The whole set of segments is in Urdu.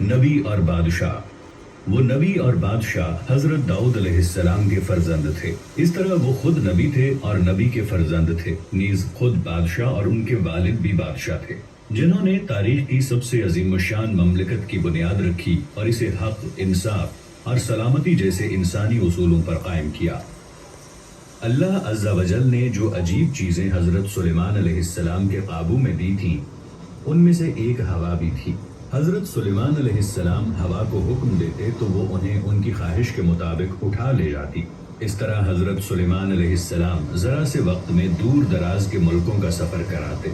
نبی اور بادشاہ۔ وہ نبی اور بادشاہ حضرت داؤد علیہ السلام کے فرزند تھے۔ اس طرح وہ خود نبی تھے اور نبی کے فرزند تھے، نیز خود بادشاہ اور ان کے والد بھی بادشاہ تھے، جنہوں نے تاریخ کی سب سے عظیم الشان مملکت کی بنیاد رکھی اور اسے حق، انصاف اور سلامتی جیسے انسانی اصولوں پر قائم کیا۔ اللہ عز و جل نے جو عجیب چیزیں حضرت سلیمان علیہ السلام کے قابو میں دی تھیں، ان میں سے ایک ہوا بھی تھی۔ حضرت سلیمان علیہ السلام ہوا کو حکم دیتے تو وہ انہیں ان کی خواہش کے مطابق اٹھا لے جاتی۔ اس طرح حضرت سلیمان علیہ السلام ذرا سے وقت میں دور دراز کے ملکوں کا سفر کراتے۔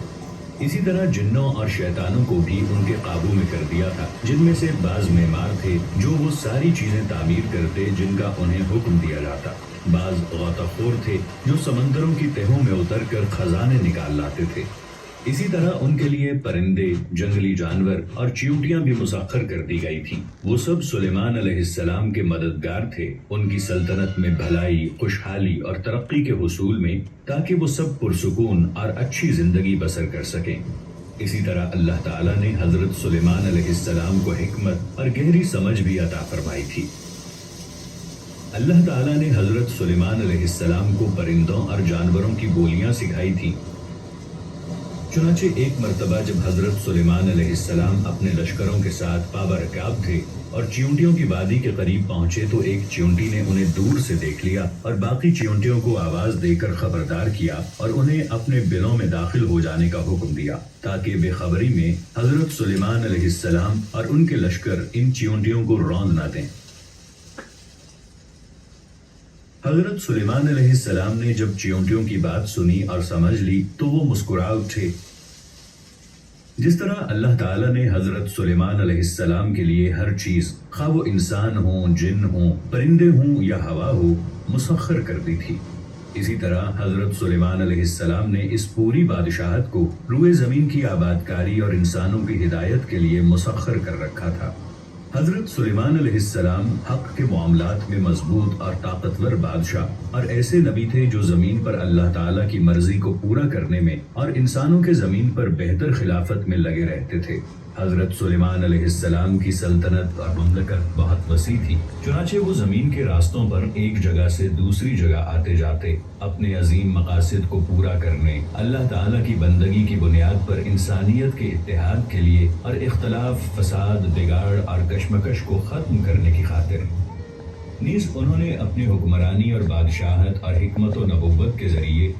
اسی طرح جنوں اور شیطانوں کو بھی ان کے قابو میں کر دیا تھا، جن میں سے بعض معمار تھے جو وہ ساری چیزیں تعمیر کرتے جن کا انہیں حکم دیا جاتا، بعض غوطہ خور تھے جو سمندروں کی تہوں میں اتر کر خزانے نکال لاتے تھے۔ اسی طرح ان کے لیے پرندے، جنگلی جانور اور چیونٹیاں بھی مسخر کر دی گئی تھیں۔ وہ سب سلیمان علیہ السلام کے مددگار تھے ان کی سلطنت میں بھلائی، خوشحالی اور ترقی کے حصول میں، تاکہ وہ سب پرسکون اور اچھی زندگی بسر کر سکیں۔ اسی طرح اللہ تعالیٰ نے حضرت سلیمان علیہ السلام کو حکمت اور گہری سمجھ بھی عطا فرمائی تھی۔ اللہ تعالیٰ نے حضرت سلیمان علیہ السلام کو پرندوں اور جانوروں کی بولیاں سکھائی تھیں۔ چنانچہ ایک مرتبہ جب حضرت سلیمان علیہ السلام اپنے لشکروں کے ساتھ پابرکاب تھے اور چیونٹیوں کی وادی کے قریب پہنچے تو ایک چیونٹی نے انہیں دور سے دیکھ لیا اور باقی چیونٹیوں کو آواز دے کر خبردار کیا اور انہیں اپنے بلوں میں داخل ہو جانے کا حکم دیا، تاکہ بے خبری میں حضرت سلیمان علیہ السلام اور ان کے لشکر ان چیونٹیوں کو روند نہ دیں۔ حضرت سلیمان علیہ السلام نے جب چیونٹیوں کی بات سنی اور سمجھ لی تو وہ مسکرا اٹھے۔ جس طرح اللہ تعالیٰ نے حضرت سلیمان علیہ السلام کے لیے ہر چیز، خواہ وہ انسان ہوں، جن ہوں، پرندے ہوں یا ہوا ہو، مسخر کر دی تھی، اسی طرح حضرت سلیمان علیہ السلام نے اس پوری بادشاہت کو روئے زمین کی آباد کاری اور انسانوں کی ہدایت کے لیے مسخر کر رکھا تھا۔ حضرت سلیمان علیہ السلام حق کے معاملات میں مضبوط اور طاقتور بادشاہ اور ایسے نبی تھے جو زمین پر اللہ تعالیٰ کی مرضی کو پورا کرنے میں اور انسانوں کے زمین پر بہتر خلافت میں لگے رہتے تھے۔ حضرت سلیمان علیہ السلام کی سلطنت اور مملکت بہت وسیع تھی، چنانچہ وہ زمین کے راستوں پر ایک جگہ سے دوسری جگہ آتے جاتے، اپنے عظیم مقاصد کو پورا کرنے، اللہ تعالیٰ کی بندگی کی بنیاد پر انسانیت کے اتحاد کے لیے اور اختلاف، فساد، بگاڑ اور کشمکش کو ختم کرنے کی خاطر۔ نیز انہوں نے اپنی حکمرانی اور بادشاہت اور حکمت و نبوت کے ذریعے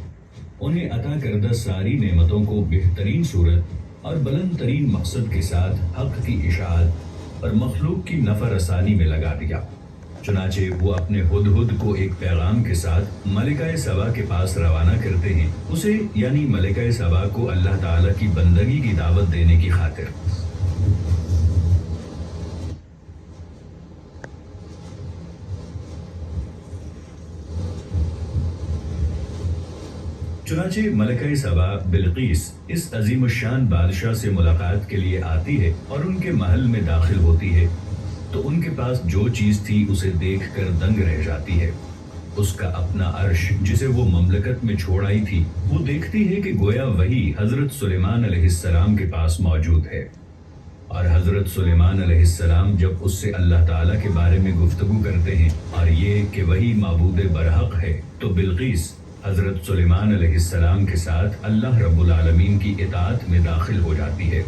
انہیں عطا کردہ ساری نعمتوں کو بہترین صورت اور بلند ترین مقصد کے ساتھ حق کی اشاعت اور مخلوق کی نفع رسانی میں لگا دیا۔ چنانچہ وہ اپنے ہدہد کو ایک پیغام کے ساتھ ملکہ سبا کے پاس روانہ کرتے ہیں، اسے یعنی ملکہ سبا کو اللہ تعالیٰ کی بندگی کی دعوت دینے کی خاطر۔ چنانچہ ملکہ سبا بلقیس اس عظیم الشان بادشاہ سے ملاقات کے لیے آتی ہے اور ان کے محل میں داخل ہوتی ہے تو ان کے پاس جو چیز تھی اسے دیکھ کر دنگ رہ جاتی ہے۔ اس کا اپنا عرش جسے وہ مملکت میں چھوڑ آئی تھی، وہ دیکھتی ہے کہ گویا وہی حضرت سلیمان علیہ السلام کے پاس موجود ہے، اور حضرت سلیمان علیہ السلام جب اس سے اللہ تعالیٰ کے بارے میں گفتگو کرتے ہیں اور یہ کہ وہی معبود برحق ہے، تو بلقیس حضرت سلیمان علیہ السلام کے ساتھ اللہ رب العالمین کی اطاعت میں داخل ہو جاتی ہے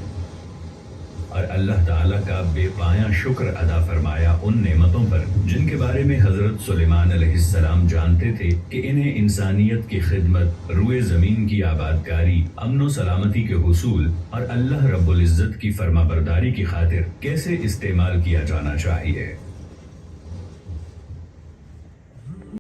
اور اللہ تعالیٰ کا بے پایاں شکر ادا فرمایا ان نعمتوں پر جن کے بارے میں حضرت سلیمان علیہ السلام جانتے تھے کہ انہیں انسانیت کی خدمت، روئے زمین کی آباد کاری، امن و سلامتی کے حصول اور اللہ رب العزت کی فرما برداری کی خاطر کیسے استعمال کیا جانا چاہیے۔